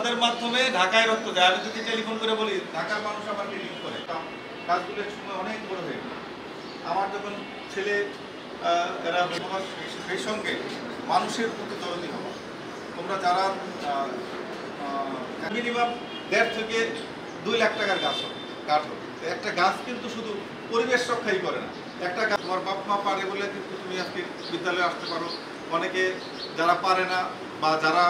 তাদের মাধ্যমে ঢাকায় রক্ত যায়। আমি যদি টেলিফোন করে বলি, ঢাকার মানুষ আমার ক্লিনিক করে, কাজগুলো এক সময় অনেক বড় হয়ে গেল। আমার যখন ছেলে এরা সেই সঙ্গে মানুষের প্রতি দরদি হওয়া। তোমরা যারা মিনিমাম 1.5 থেকে 2 লাখ টাকার গাছ হবে, কাঠ হবে। একটা গাছ কিন্তু শুধু পরিবেশ রক্ষাই করে না। একটা গাছ তোমার বাপ মা পারে বলে কিন্তু তুমি আজকে বিদ্যালয়ে আসতে পারো। অনেকে যারা পারে না বা যারা